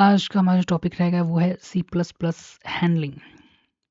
आज का हमारा जो टॉपिक रहेगा वो है सी प्लस प्लस हैंडलिंग।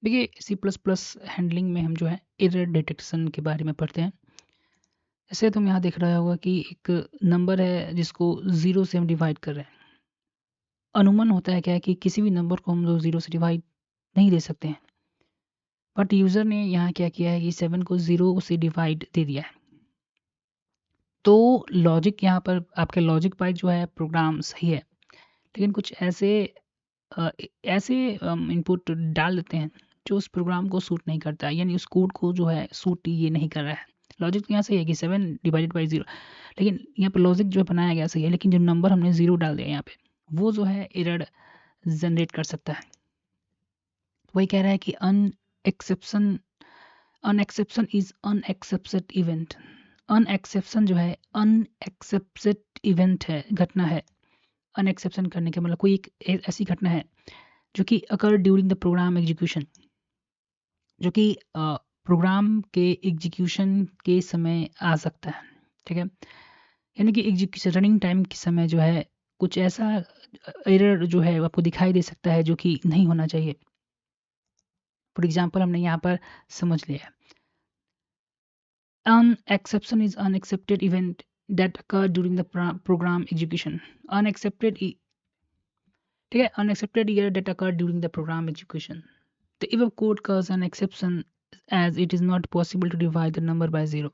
देखिए सी प्लस प्लस हैंडलिंग में हम जो है एरर डिटेक्शन के बारे में पढ़ते हैं। जैसे तुम यहाँ देख रहा होगा कि एक नंबर है जिसको ज़ीरो से हम डिवाइड कर रहे हैं। अनुमान होता है क्या है कि किसी भी नंबर को हम लोग ज़ीरो से डिवाइड नहीं दे सकते हैं, बट यूज़र ने यहाँ क्या किया है कि 7 को ज़ीरो से डिवाइड दे दिया है। तो लॉजिक यहाँ पर आपके लॉजिक वाइज जो है प्रोग्राम सही है, लेकिन कुछ ऐसे इनपुट डाल देते हैं जो उस प्रोग्राम को सूट नहीं करता है, यानी उस कोड को जो है सूट ये नहीं कर रहा है। लॉजिक तो यहाँ सही है कि 7 डिवाइडेड बाई 0, लेकिन यहाँ पे लॉजिक जो है बनाया गया सही है, लेकिन जो नंबर हमने 0 डाल दिया यहाँ पे वो जो है एरर जनरेट कर सकता है। वही कह रहा है कि अनएक्सेप्शन इज अनएक्सेप्टेड इवेंट। अनएक्सेप्शन जो है अनएक्सेप्टेड इवेंट है, घटना है। अनएक्सेप्शन करने का मतलब कोई एक ऐसी घटना है जो कि अकर ड्यूरिंग द प्रोग्राम एग्जीक्यूशन, जो कि प्रोग्राम के एग्जीक्यूशन के समय आ सकता है। ठीक है, यानी कि एग्जीक्यूशन रनिंग टाइम के समय जो है कुछ ऐसा एरर जो है आपको दिखाई दे सकता है जो कि नहीं होना चाहिए। फॉर एग्जाम्पल हमने यहाँ पर समझ लिया, an exception is unaccepted event that occur during the program execution। Unaccepted, ठीक है, unaccepted error that occur during the program execution। The above code causes an exception as it is not possible to divide the number by 0।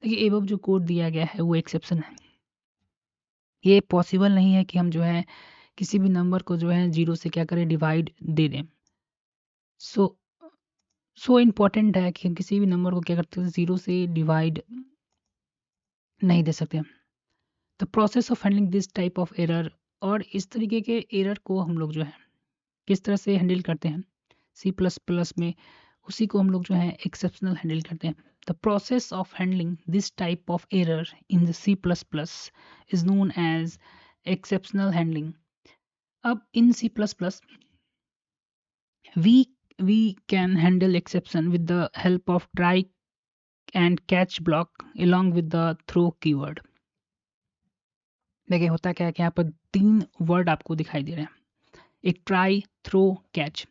देखिए above जो code दिया गया है वो exception है। ये पॉसिबल नहीं है कि हम जो है किसी भी नंबर को जो है 0 से क्या करें, डिवाइड दे दें। सो इम्पॉर्टेंट है कि हम किसी भी नंबर को क्या करते हैं 0 से डिवाइड नहीं दे सकते। The process of handling this type of error, और इस तरीके के एरर को हम लोग जो है किस तरह से हैंडल करते हैं सी प्लस प्लस में, उसी को हम लोग जो है एक्सेप्शनल हैंडल करते हैं। The process of handling this type of error in the C plus plus is known as exceptional handling. अब in C plus plus we can handle exception with the help of try and catch block along with the throw keyword। देखिए होता क्या है कि यहाँ पर 3 word आपको दिखाई दे रहे हैं, एक ट्राई, थ्रो, कैच।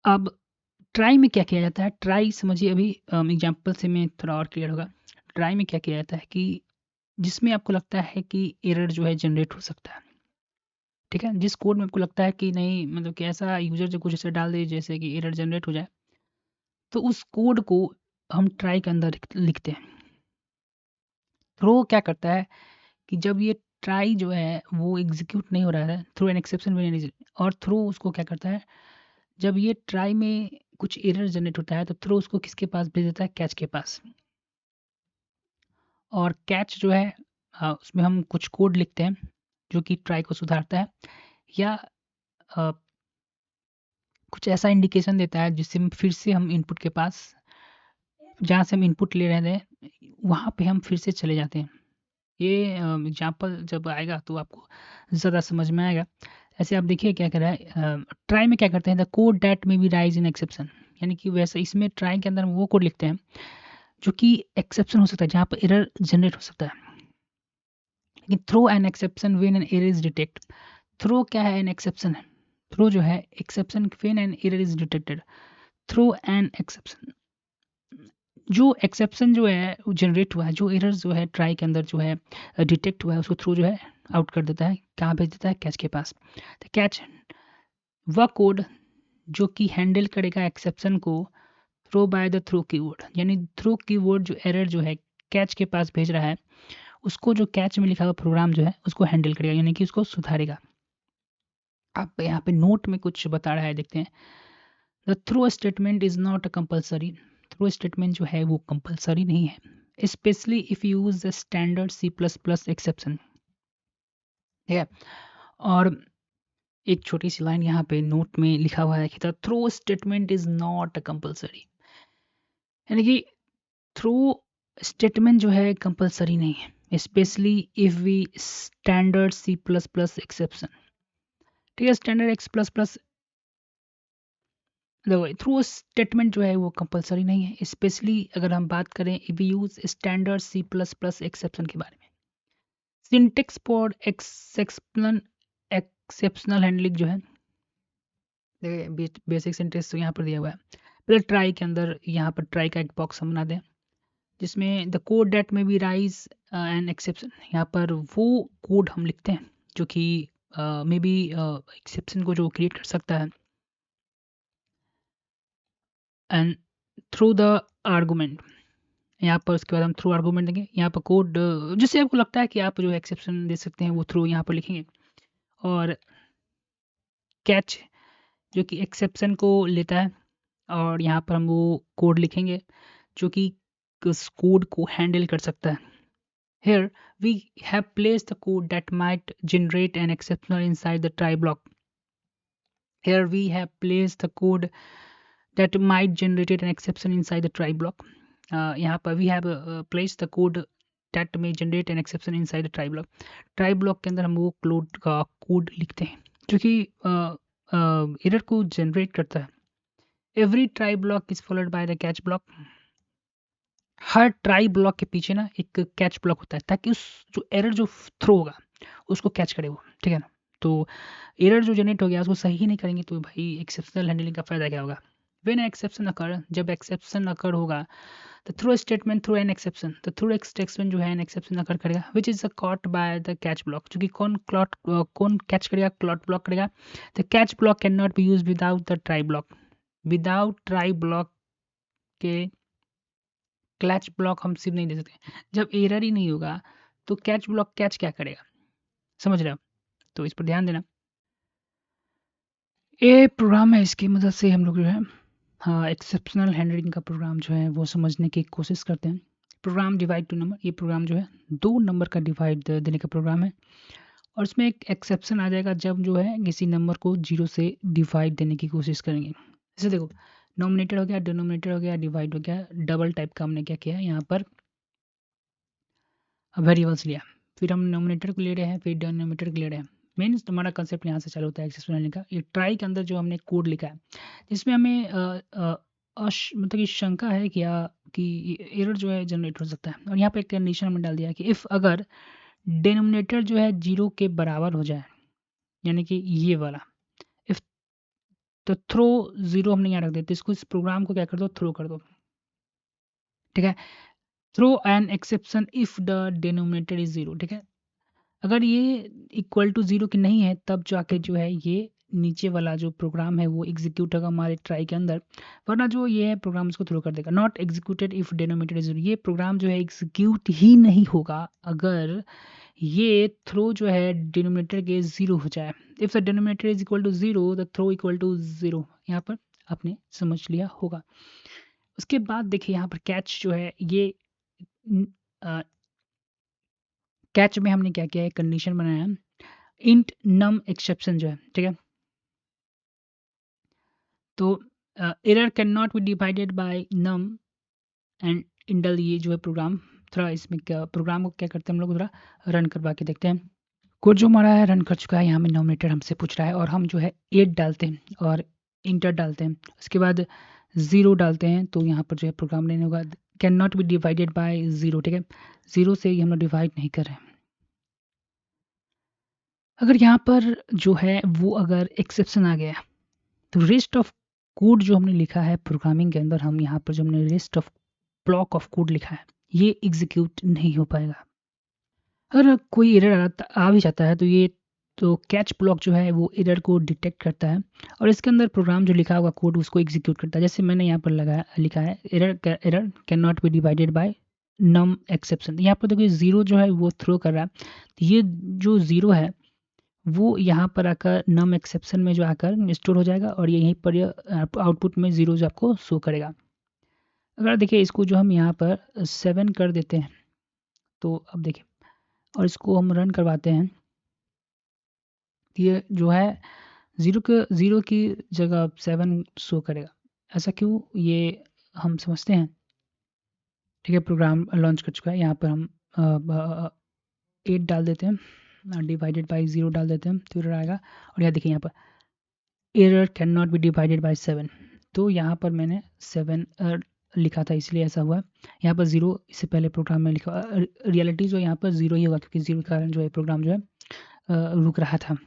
अब ट्राई में क्या किया जाता है, ट्राई समझिए, अभी एग्जांपल से मैं थोड़ा और क्लियर होगा। ट्राई में क्या किया जाता है कि जिसमें आपको लगता है कि एरर जो है जनरेट हो सकता है, ठीक है, जिस कोड में आपको लगता है कि नहीं, मतलब कि ऐसा यूजर जो कुछ ऐसे डाल दे जैसे कि एरर जनरेट हो जाए, तो उस कोड को हम ट्राई के अंदर लिखते हैं। थ्रो क्या करता है कि जब ये ट्राई जो है वो एग्जीक्यूट नहीं हो रहा है थ्रू एन एक्सेप्शन, और थ्रो उसको क्या करता है, जब ये ट्राई में कुछ एरर जनरेट होता है तो थ्रो उसको किसके पास भेज देता है, कैच के पास। और कैच जो है उसमें हम कुछ कोड लिखते हैं जो कि ट्राई को सुधारता है, या अ, कुछ ऐसा इंडिकेशन देता है जिससे हम फिर से हम इनपुट के पास, जहाँ से हम इनपुट ले रहे थे वहाँ पे हम फिर से चले जाते हैं। ये एग्जाम्पल जब आएगा तो आपको ज़्यादा समझ में आएगा। ऐसे आप देखिए क्या कर रहा है, ट्राई में क्या करते हैं, द कोड डैट में बी राइज इन एक्सेप्शन, यानी कि वैसे इसमें ट्राई के अंदर हम वो कोड लिखते हैं जो कि एक्सेप्शन हो सकता है, जहाँ पर एरर जनरेट हो सकता है। लेकिन throw an exception when an error is detect, throw क्या है, एन एक्सेप्शन है। थ्रो जो है exception when an error is detected, throw an exception. जो एक्सेप्शन जो है वो जनरेट हुआ है, जो एरर जो है ट्राई के अंदर जो है डिटेक्ट हुआ है, उसको थ्रू जो है आउट कर देता है, कहाँ भेज देता है, कैच के पास। तो कैच वह कोड जो कि हैंडल करेगा एक्सेप्शन को throw by the through keyword, यानी थ्रू कीवर्ड जो एरर जो है कैच के पास भेज रहा है, उसको जो कैच में लिखा हुआ प्रोग्राम जो है उसको हैंडल करेगा, यानी कि उसको सुधारेगा। आप यहाँ पे नोट में कुछ बता रहा है, देखते हैं। The throw statement is not a compulsory, throw statement जो है वो कंपल्सरी नहीं है, specially if you use the standard C plus plus exception. ठीक है, और एक छोटी सी लाइन यहाँ पे नोट में लिखा हुआ है कि the throw statement is not compulsory, यानी कि थ्रो स्टेटमेंट जो है कंपल्सरी नहीं है, specially if we standard C plus plus exception. ठीक है, standard X plus plus through statement जो है वो कंपलसरी नहीं है, स्पेशली अगर हम बात करें if we use standard C plus plus exception के बारे में। Syntax for exception exceptional handling जो है, देखिए बेसिक सिंटेक्स तो यहाँ पर दिया हुआ है। पहले ट्राई के अंदर यहाँ पर ट्राई का एक बॉक्स हम बना दें जिसमें द कोड डेट में बी राइज एन एक्सेप्शन, यहाँ पर वो कोड हम लिखते हैं जो कि मे बी एक्सेप्शन को जो क्रिएट कर सकता है, एंड थ्रू द आर्गूमेंट, यहाँ पर उसके बाद हम थ्रू आर्गूमेंट देंगे। यहाँ पर कोड जिससे आपको लगता है कि आप जो एक्सेप्शन दे सकते हैं वो थ्रू यहाँ पर लिखेंगे, और कैच जो कि एक्सेप्शन को लेता है, और यहाँ पर हम वो कोड लिखेंगे जो कि उस कोड को हैंडल कर सकता है। Here we have placed the code that might generate an exception inside the try block. Here we have placed the code that might generate an exception inside the try block. यहाँ पर we have placed the code that may generate an exception inside the try block. Try block के अंदर हम वो code लिखते हैं जो कि एरर को जनरेट करता है। Every try block is followed by the catch block. Her try block के पीछे ना एक कैच ब्लॉक होता है ताकि उस जो एरर जो थ्रो होगा उसको कैच करे वो, ठीक है ना। तो एरर जो जनरेट हो गया उसको सही नहीं करेंगे तो भाई एक्सेप्शनल हैंडलिंग का फायदा क्या होगा। व्हेन एक्सेप्शन अकर, जब एक्सेप्शन अकर होगा तो through statement through an exception, तो थ्रू एक्सटेक्शन जो है एन एक्सेप्शन अकर करेगा which is caught by the catch block, जो कि कौन कैच करेगा, क्लॉट ब्लॉक करेगा। The catch block can not B use without the try block, without try block के कैच ब्लॉक हम सिर्फ नहीं दे सकते। जब एरर ही नहीं होगा तो कैच ब्लॉक कैच क्या करेगा, समझ रहे हो। तो इस पर ध्यान देना। ये प्रोग्राम है, इसकी मदद से हम लोग जो है हाँ एक्सेप्शनल हैंडलिंग का प्रोग्राम जो है वो समझने की कोशिश करते हैं। प्रोग्राम डिवाइड टू नंबर, ये प्रोग्राम जो है 2 नंबर का डिवाइड देने का प्रोग्राम है, और इसमें एक एक्सेप्शन आ जाएगा जब जो है किसी नंबर को 0 से डिवाइड देने की कोशिश करेंगे। जैसे देखो नोमिनेटर हो गया, डिनोमिनेटर हो गया, डिवाइड हो गया, डबल टाइप का हमने क्या किया यहाँ पर वेरिएबल्स लिया, फिर हम नोमिनेटर को ले रहे हैं, फिर डिनोमिनेटर को ले रहे हैं। मेन हमारा कंसेप्ट यहाँ से चालू होता है एक्सेप्शनल हैंडलिंग का। ये ट्राई के अंदर जो हमने कोड लिखा है जिसमें हमें मतलब कि शंका है कि एरर जो है जनरेट हो सकता है, और यहाँ पे एक कंडीशन हमने डाल दिया कि इफ़ अगर डिनोमिनेटर जो है 0 के बराबर हो जाए, यानी कि ये वाला इफ, तो थ्रो 0 हमने यहाँ रख दिया, तो इसको इस प्रोग्राम को क्या कर दो, थ्रो कर दो, ठीक है। Throw an exception if the denominator is 0, ठीक है। अगर ये इक्वल टू 0 की नहीं है तब जाके जो है ये नीचे वाला जो प्रोग्राम है वो एग्जीक्यूट होगा हमारे ट्राई के अंदर, वरना जो ये है प्रोग्राम इसको थ्रो कर देगा। Not executed if denominator is 0, ये प्रोग्राम जो है एग्जीक्यूट ही नहीं होगा अगर ये थ्रो जो है डिनोमिनेटर के 0 हो जाए। If the denominator is equal to 0 the throw equal to 0, यहाँ पर आपने समझ लिया होगा। उसके बाद देखिए यहाँ पर कैच जो है ये कैच में हमने क्या किया है, कंडीशन बनाया है इंट नम एक्सेप्शन जो है, ठीक है। तो error can not be divided by num and handle, ये जो है प्रोग्राम थोड़ा इसमें क्या प्रोग्राम को क्या करते हैं हम लोग थोड़ा रन करवा के देखते हैं। कोड जो हमारा है रन कर चुका है, यहाँ में नोमिनेटर हमसे पूछ रहा है और हम जो है 8 डालते हैं और इंटर डालते हैं, उसके बाद 0 डालते हैं, तो यहाँ पर जो है प्रोग्राम नहीं होगा। Can not be divided bye 0, ठीक है, 0 से ही हम लोग डिवाइड नहीं कर रहे हैं। अगर यहाँ पर जो है वो अगर एक्सेप्शन आ गया तो रेस्ट ऑफ कोड जो हमने लिखा है प्रोग्रामिंग के अंदर, हम यहाँ पर जो हमने rest of block of code लिखा है ये एग्जीक्यूट नहीं हो पाएगा। अगर कोई एरर आ भी जाता है तो ये तो कैच ब्लॉक जो है वो एरर को डिटेक्ट करता है और इसके अंदर प्रोग्राम जो लिखा हुआ कोड उसको एग्जीक्यूट करता है। जैसे मैंने यहाँ पर लिखा है error can not be divided by num exception, यहाँ पर देखिए 0 जो है वो थ्रो कर रहा है, तो ये जो 0 है वो यहाँ पर आकर नम एक्सेप्शन में जो आकर स्टोर हो जाएगा और यहीं पर आउटपुट में 0 जो आपको शो करेगा। अगर देखिए इसको जो हम यहाँ पर 7 कर देते हैं तो अब देखिए और इसको हम रन करवाते हैं, ये जो है 0 की जगह 7 शो करेगा। ऐसा क्यों, ये हम समझते हैं, ठीक है। प्रोग्राम लॉन्च कर चुका है, यहाँ पर हम 8 डाल देते हैं, डिवाइडेड बाय 0 डाल देते हैं तो एरर आएगा। और यहाँ देखिए यहाँ पर error can not be divided bye 7, तो यहाँ पर मैंने 7 लिखा था इसलिए ऐसा हुआ। यहाँ पर 0 इससे पहले प्रोग्राम में लिखा, रियलिटी जो यहाँ पर 0 ही होगा क्योंकि 0 के कारण जो है प्रोग्राम जो है रुक रहा था।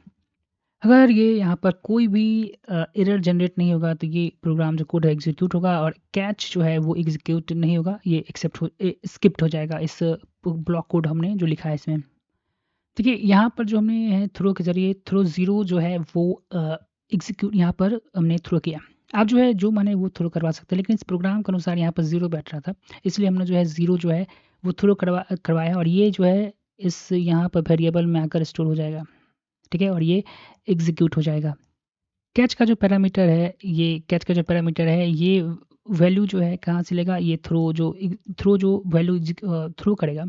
अगर ये यहाँ पर कोई भी एरर जनरेट नहीं होगा तो ये प्रोग्राम जो कोड है एग्जीक्यूट होगा और कैच जो है वो एग्जीक्यूट नहीं होगा, ये स्किप्ड हो जाएगा इस ब्लॉक कोड हमने जो लिखा है इसमें। देखिए यहाँ पर जो हमने है थ्रो के ज़रिए थ्रो ज़ीरो जो है वो एग्जीक्यूट यहाँ पर हमने थ्रो किया। आप जो है जो माने वो थ्रो करवा सकते हैं, लेकिन इस प्रोग्राम के अनुसार यहाँ पर ज़ीरो बैठ रहा था, इसलिए हमने जो है ज़ीरो जो है वो थ्रो करवाया और ये जो है इस यहाँ पर वेरिएबल में आकर स्टोर हो जाएगा, ठीक है, और ये एग्जीक्यूट हो जाएगा। कैच का जो पैरामीटर है ये वैल्यू जो है कहाँ से लेगा, ये थ्रो जो वैल्यू थ्रो करेगा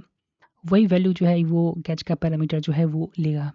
वही वैल्यू जो है वो कैच का पैरामीटर जो है वो लेगा।